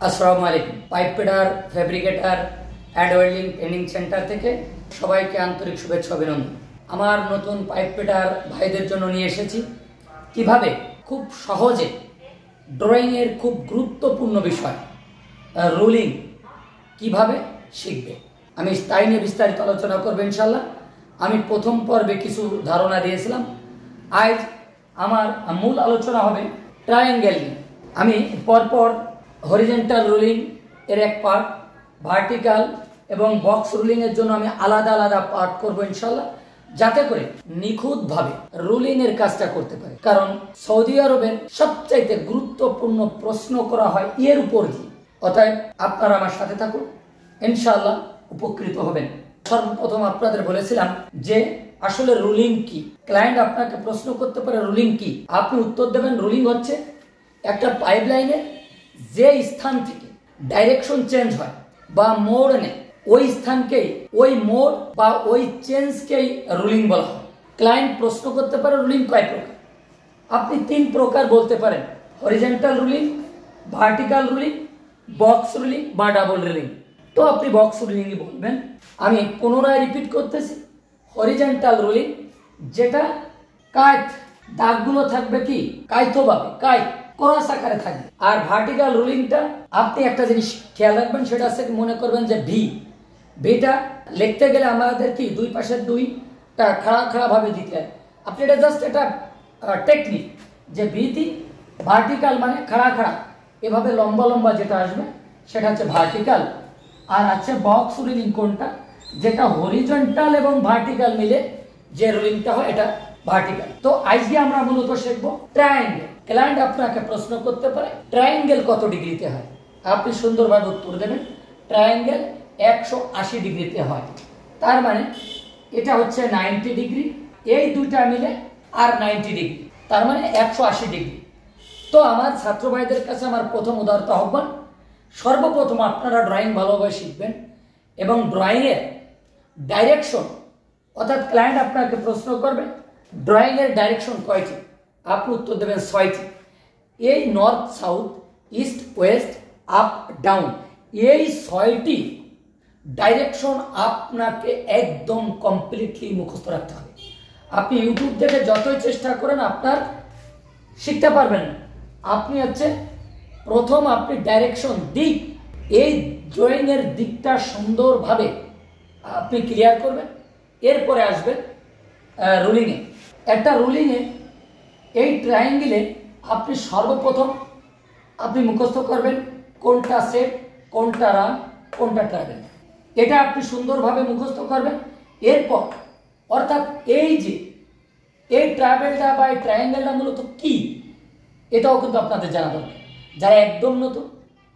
আসসালামু আলাইকুম। Pipe fitter, fabricator and welding training centre থেকে সবাইকে আন্তরিক শুভেচ্ছা অভিনন্দন। আমার নতুন পাইপ ফিটার ভাইদের জন্য নিয়ে এসেছি কিভাবে খুব সহজে ড্রয়িংয়ের খুব গুরুত্বপূর্ণ বিষয় রুলিং কিভাবে শিখবে, আমি তাই নিয়ে বিস্তারিত আলোচনা করবো ইনশাল্লাহ। আমি প্রথম পর্বে কিছু ধারণা দিয়েছিলাম, আজ আমার মূল আলোচনা হবে ট্রায়াঙ্গেল নিয়ে। আমি পরপর হরিজেন্টাল রুলিং এর এক পার্ট, ভার্টিক্যাল এবং বক্স রুলিং এর জন্য আমি আলাদা আলাদা পার্ট করবো ইনশাল্লাহ, যাতে করে নিখুঁতভাবে রুলিং এর কাজটা করতে পারে। কারণ সৌদি আরবের সবচাইতে গুরুত্বপূর্ণ প্রশ্ন করা হয় এর উপর দিয়ে। অতএব আপনারা আমার সাথে থাকুন, ইনশাআল্লাহ উপকৃত হবেন। সর্বপ্রথম আপনাদের বলেছিলাম যে আসলে রুলিং কি। ক্লায়েন্ট আপনাকে প্রশ্ন করতে পারে রুলিং কি, আপনি উত্তর দেবেন রুলিং হচ্ছে একটা পাইপ লাইনের যে স্থান থেকে ডাইরেকশন চেঞ্জ হয় বা মোড় নেয়, ওই স্থানকেই, ওই মোড় বা ওই চেঞ্জকেই রুলিং বলা হয়। ক্লায়েন্ট প্রশ্ন করতে পারে রুলিং কয় প্রকার, আপনি 3 প্রকার বলতে পারেন: horizontal ruling, vertical ruling, box ruling বা ডাবল রুলিং। তো আপনি বক্স রুলিংই বলবেন। আমি পুনরায় রিপিট করতেছি, হরিজেন্টাল রুলিং যেটা কায়ত দাগগুলো থাকবে কি কায়িতভাবে, কায়িত ক্রস আকারে থাকবে। আর ভার্টিক্যাল রুলিংটা আপনি একটা জিনিস খেয়াল রাখবেন, সেটা আছে মনে করবেন যে ভিটা লিখতে গেলে আমাদের কি দুই পাশের দুইটা খাড়া খাড়া ভাবে দিতে হয়। আপনি এটা জাস্ট এটা টেকনিক যে ভিটি ভার্টিক্যাল মানে খাড়া খাড়া এভাবে লম্বা লম্বা যেটা আসবে সেটা হচ্ছে ভার্টিক্যাল। আর আছে বক্স রুলিং কোনটা, যেটা হরিজন্টাল এবং ভার্টিক্যাল মিলে যে রুলিংটা হয় এটা ভার্টিক্যাল। তো আজকে আমরা মূলত শিখবো ট্রায়াঙ্গেল। ক্লায়েন্ট আপনাকে প্রশ্ন করতে পারে ট্রায়াঙ্গেল কত ডিগ্রিতে হয়, আপনি সুন্দরভাবে উত্তর দেবেন ট্রায়াঙ্গেল 180 ডিগ্রিতে হয়। তার মানে এটা হচ্ছে 90 ডিগ্রি, এই দুইটা মিলে আর 90 ডিগ্রি, তার মানে 180 ডিগ্রি। তো আমার ছাত্র ভাইদের কাছে আমার প্রথম উদারতা আহ্বান, সর্বপ্রথম আপনারা ড্রয়িং ভালোভাবে শিখবেন এবং ড্রয়িংয়ের ডাইরেকশন, অর্থাৎ ক্লায়েন্ট আপনাকে প্রশ্ন করবে ড্রয়িংয়ের ডাইরেকশন কয়টি, আপনি উত্তর দেবেন 6টি। এই north, south, east, West, up, down, এই 6টি ডাইরেকশন আপনাকে একদম কমপ্লিটলি মুখস্থ রাখতে হবে। আপনি ইউটিউব দেখে যতই চেষ্টা করেন আপনার শিখতে পারবেন না। আপনি হচ্ছে প্রথম আপনি ডাইরেকশন দিক, এই ড্রয়িংয়ের দিকটা সুন্দরভাবে আপনি ক্লিয়ার করবেন, এরপরে আসবেন রুলিংয়ে। একটা রুলিংয়ে এই ট্রায়াঙ্গেলে আপনি সর্বপ্রথম আপনি মুখস্থ করবেন কোনটা সেট, কোনটা রান, কোনটা ট্রাভেল, এটা আপনি সুন্দরভাবে মুখস্থ করবেন। এরপর অর্থাৎ এই যে এই ট্রাভেলটা বা এই ট্রায়াঙ্গেলটা মূলত কি, এটাও কিন্তু আপনাদের জানা দরকার। যারা একদম নতুন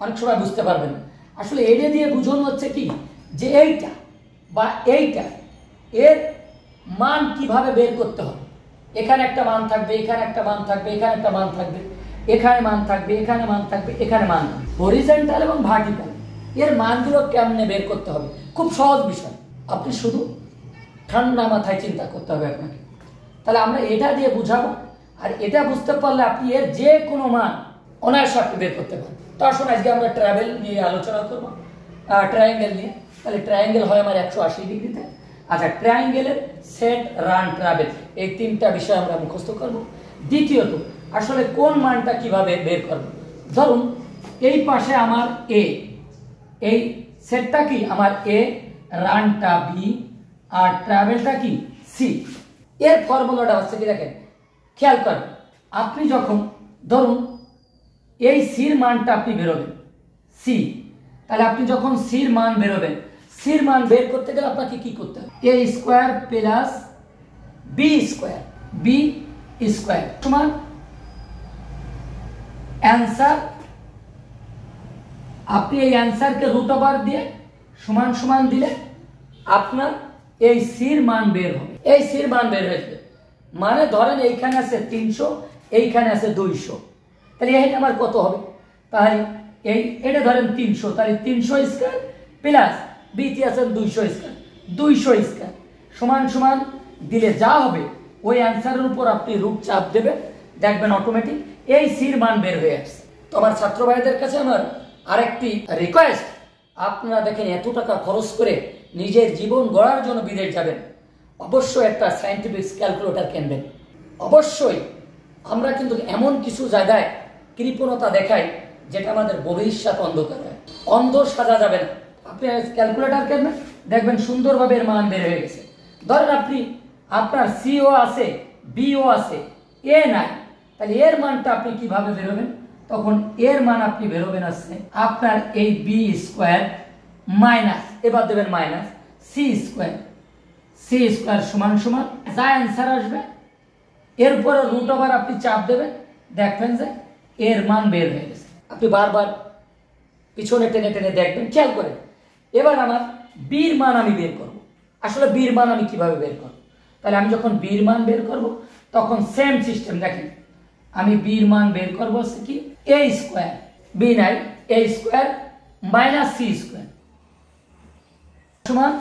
অনেক সময় বুঝতে পারবেন না। আসলে এটা দিয়ে বুঝানো হচ্ছে কি যে এইটা বা এইটা এর মান কিভাবে বের করতে হবে। এখানে একটা মান থাকবে, এখানে একটা মান থাকবে, এখানে একটা মান থাকবে, এখানে মান থাকবে, এখানে মান থাকবে, এখানে মান। হরিজন্টাল এবং ভার্টিক্যাল এর মানগুলো কেমনে বের করতে হবে, খুব সহজ বিষয়। আপনি শুধু ঠান্ডা মাথায় চিন্তা করতে হবে আপনাকে। তাহলে আমরা এটা দিয়ে বুঝাবো, আর এটা বুঝতে পারলে আপনি এর যে কোনো মান অনায়াসে আপনি বের করতে পারেন। তো আসুন আজকে আমরা ট্রাভেল নিয়ে আলোচনা করবো, ট্রায়াঙ্গেল নিয়ে। তাহলে ট্রায়াঙ্গেল হয় আমার 180 ডিগ্রিতে। আচ্ছা, ট্রায়াঙ্গেলের সেট, রান, ট্রাভেল এই 3টা বিষয় আমরা মুখস্থ করব। দ্বিতীয়ত আসলে কোন মানটা কিভাবে বের করব। ধরুন এই পাশে আমার এ, এই সেটটা কি আমার এ, রানটা বি আর ট্রাভেলটা কি সি। এর ফর্মুলাটা হচ্ছে কি দেখেন, খেয়াল করেন। আপনি যখন ধরুন এই সির মানটা আপনি বেরোবেন সি, তাহলে আপনি যখন সির মান বেরোবেন, সির মান বের করতে গেলে আপনাকে কি করতে হবে, A square plus B square, B square সমান অ্যান্সার। আপনি এই অ্যান্সারকে রুট ওভার দিয়ে সমান সমান দিলে আপনার এই সির মান বের হবে। এই সির মান বের হয়েছে মানে ধরেন এইখানে আছে 300, এইখানে আছে 200, তাহলে এই আমার কত হবে, তাহলে এটা ধরেন 300, তাহলে 300 স্কোয়ার প্লাস বিটি আছেন 200 স্কোয়ার, 200 স্কোয়ার সমান সমান দিলে যা হবে ওই অ্যান্সারের উপর আপনি রুট চাপ দেবেন, দেখবেন অটোমেটিক এই সির মান বের হয়ে আসছে। তো আমার ছাত্র ভাইদের কাছে আমার আরেকটি রিকোয়েস্ট, আপনারা দেখেন এত টাকা খরচ করে নিজের জীবন গড়ার জন্য বিদেশ যাবেন, অবশ্যই একটা সায়েন্টিফিক ক্যালকুলেটর কিনবেন। অবশ্যই আমরা কিন্তু এমন কিছু জায়গায় কৃপণতা দেখাই যেটা আমাদের ভবিষ্যৎ অন্ধকার হয়। অন্ধ সাজা যাবে না। আপনি ক্যালকুলেটর কিনবেন, দেখবেন সুন্দরভাবে এর মান বের হয়ে গেছে। ধরেন আপনি আপনার সিও আছে, বিও আছে, এ নাই, তাহলে এর মানটা আপনি কিভাবে বেরোবেন? তখন এর মান আপনি বেরোবেন আসছে আপনার এই বি স্কোয়ার মাইনাস, এবার দেবেন minus C square, C square সমান সমান যা অ্যান্সার আসবে এরপরে রুট ওভার আপনি চাপ দেবেন, দেখবেন যে এর মান বের হয়ে গেছে। আপনি বারবার পিছনে টেনে টেনে দেখবেন, খেয়াল করেন। এবার আমার বির মান আমি বের করব। আসলে বির মান আমি কিভাবে বের করব? তাহলে আমি যখন বির মান বের করব তখন সেম সিস্টেম। দেখেন আমি বির মান বের করবো কি, এ স্কোয়ার, বি নাই, এ স্কোয়ার মাইনাস সি স্কোয়ার সমান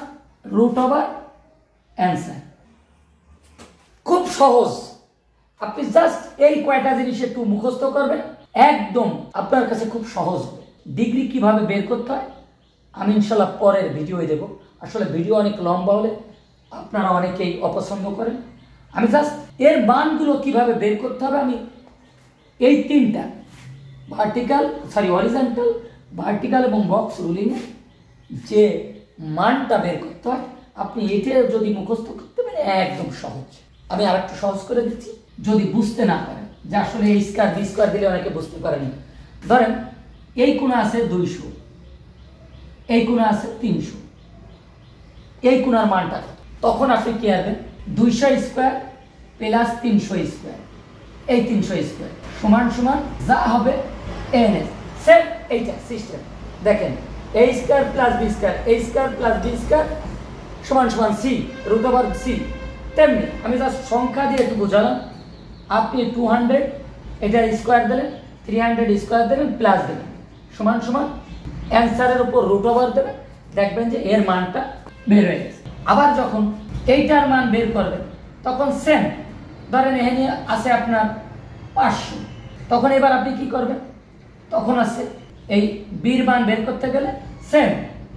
রুট ওভার অ্যান্সার। খুব সহজ। আপনি জাস্ট এই কয়টা জিনিস একটু মুখস্থ করবেন, একদম আপনার কাছে খুব সহজ হবে। ডিগ্রি কিভাবে বের করতে হয় আমি ইনশাল্লাহ পরের ভিডিওই দেব। আসলে ভিডিও অনেক লম্বা হলে আপনারা অনেকেই অপছন্দ করেন। আমি জাস্ট এর মানগুলো কিভাবে বের করতে হবে আমি এই তিনটা হরিজন্টাল, ভার্টিক্যাল এবং বক্স রুলিংয়ে যে মানটা বের করতে হয় আপনি এটা যদি মুখস্থ করতে পারেন একদম সহজ। আমি আরেকটু সহজ করে দিচ্ছি, যদি বুঝতে না পারেন যে আসলে এই স্কয়ার বি স্কয়ার দিলে অনেকে বুঝতে পারেন। ধরেন এই কোণা আছে 200, এই কোণা আছে 300, এই কোণার মানটা তখন আপনি কি আসবেন 200 স্কোয়ার প্লাস 300 স্কোয়ার, এই 300 স্কোয়ার সমান সমান যা হবে এনএস। সেম এইটা সিস্টেম। দেখেন এ স্কোয়ার প্লাস বি স্কোয়ার, এ স্কোয়ার প্লাস বি স্কোয়ার সমান সমান সি রুট ওভার সি। তেমনি আমি জাস্ট সংখ্যা দিয়ে একটু বোঝালাম। আপনি 200 এটার স্কোয়ার দিলেন, 300 স্কোয়ার দেবেন প্লাস দেবেন সমান সমান অ্যান্সারের উপর রুট ওভার দেবেন, দেখবেন যে এর মানটা বের হয়ে গেছে। আবার যখন এইটার মান বের করবেন তখন সেম, ধরেন এখানে আছে আপনার 500, তখন এবার আপনি কি করবেন, তখন আছে এই বির মান বের করতে গেলে সেম,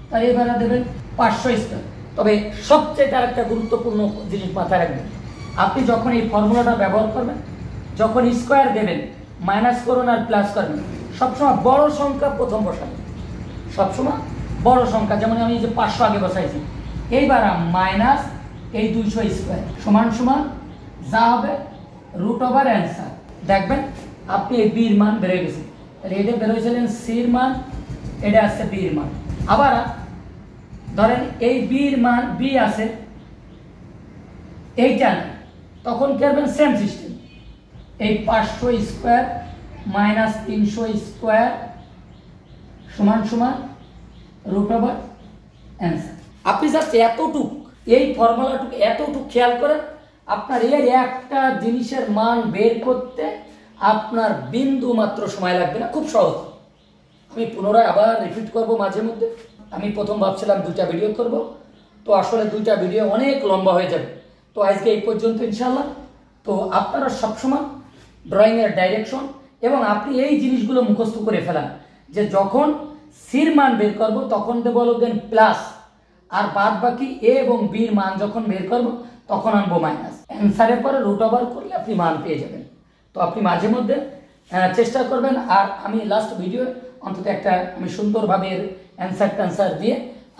তাহলে এবার দেবেন 500 স্কোয়ার। তবে সবচেয়ে তার একটা গুরুত্বপূর্ণ জিনিস মাথায় রাখবেন, আপনি যখন এই ফর্মুলাটা ব্যবহার করবেন, যখন স্কোয়ার দেবেন মাইনাস করুন আর প্লাস করবেন, সবসময় বড় সংখ্যা প্রথম বসাবেন, সবসময় বড় সংখ্যা। যেমন আমি যে 500 আগে বসাইছি, এইবার মাইনাস এই 200 স্কোয়ার সমান সমান যা হবে রুট ওভার অ্যান্সার। দেখবেন আপনি এই বির মান বেড়ে গেছে, তাহলে এটা বেরোয়েছিলেন সির মান, এটা আসছে বির মান। আবার ধরেন এই বির মান বি আছে, এইটা না, তখন কি করবেন সেম সিস্টেম, এই 500 স্কোয়ার মাইনাস 300 স্কোয়ার সমান সমান রুট ওভার অ্যান্সার। আপনি জাস্ট এতটুক এই ফর্মুলাটুকু এতটুকু খেয়াল করেন, আপনার এর একটা জিনিসের মান বের করতে আপনার বিন্দু মাত্র সময় লাগবে না, খুব সহজ। আমি পুনরায় আবার রিপিট করব মাঝে মধ্যে। আমি প্রথম ভাবছিলাম 2টা ভিডিও করব, তো আসলে 2টা ভিডিও অনেক লম্বা হয়ে যাবে। তো আজকে এই পর্যন্ত ইনশাল্লাহ। তো আপনারা সবসময় ড্রয়িংয়ের ডাইরেকশন এবং আপনি এই জিনিসগুলো মুখস্থ করে ফেলান যে যখন সির মান বের করব তখন বলবেন প্লাস, আর বাদ বাকি এ এবং বির মান যখন বের করব তখন আনবো মাইনাস। অ্যান্সারের পরে রুট ওভার করলে আপনি মান পেয়ে যাবেন। তো আপনি মাঝে মধ্যে চেষ্টা করবেন। আর আমি লাস্ট ভিডিও অন্তত একটা আমি সুন্দরভাবে এর অ্যান্সার দিয়ে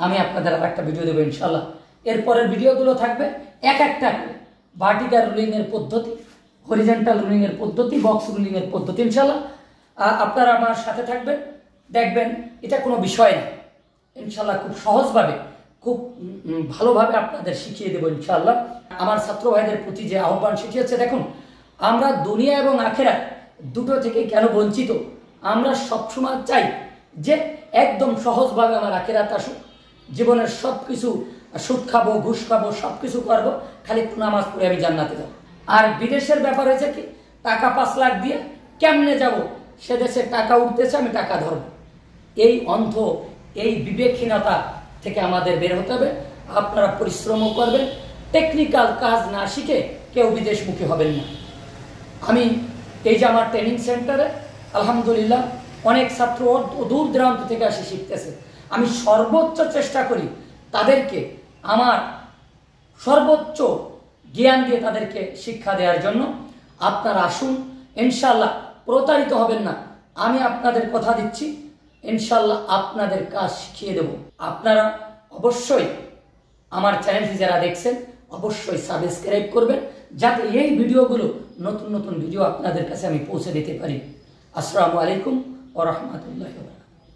আমি আপনাদের আর একটা ভিডিও দেবো ইনশাল্লাহ। এরপরের ভিডিওগুলো থাকবে এক একটা করে ভার্টিক্যাল রুলিংয়ের পদ্ধতি, হরিজন্টাল রুলিংয়ের পদ্ধতি, বক্স রুলিংয়ের পদ্ধতি ইনশাল্লাহ। আপনারা আমার সাথে থাকবেন, দেখবেন এটা কোনো বিষয় না ইনশাল্লাহ। খুব সহজভাবে খুব ভালোভাবে আপনাদের শিখিয়ে দেবো ইনশাল্লাহ। আমার ছাত্র ভাইদের প্রতি যে আহ্বান সেটি হচ্ছে, দেখুন আমরা দুনিয়া এবং আখেরাত দুটো থেকে কেন বঞ্চিত, আমরা সবসময় চাই যে একদম সহজভাবে আমার আখেরাত আসুক, জীবনের সব কিছু সুদ খাবো, ঘুষ খাবো, সব কিছু করবো, খালি একটু নামাজ পড়ে আমি জান্নাতে যাবো। আর বিদেশের ব্যাপার হয়েছে কি, টাকা 5 লাখ দিয়ে কেমনে যাব, সে দেশে টাকা উঠতেছে আমি টাকা ধরবো। এই অন্ধ এই বিবেকহীনতা থেকে আমাদের বের হতে হবে। আপনারা পরিশ্রমও করবেন, টেকনিক্যাল কাজ না শিখে কেউ বিদেশমুখী হবেন না। আমি এই যে আমার ট্রেনিং সেন্টারে আলহামদুলিল্লাহ অনেক ছাত্র দূর দূরান্ত থেকে আসে শিখতেছে। আমি সর্বোচ্চ চেষ্টা করি তাদেরকে আমার সর্বোচ্চ জ্ঞান দিয়ে তাদেরকে শিক্ষা দেওয়ার জন্য। আপনারা আসুন, ইনশাল্লাহ প্রতারিত হবেন না। আমি আপনাদের কথা দিচ্ছি, ইনশাল্লাহ আপনাদের কাজ শিখিয়ে দেব। আপনারা অবশ্যই আমার চ্যানেলটি যারা দেখছেন অবশ্যই সাবস্ক্রাইব করবেন, যাতে এই ভিডিওগুলো নতুন নতুন ভিডিও আপনাদের কাছে আমি পৌঁছে দিতে পারি। আসসালামু আলাইকুম ওয়া রাহমাতুল্লাহি ওয়া বারাকাতুহু।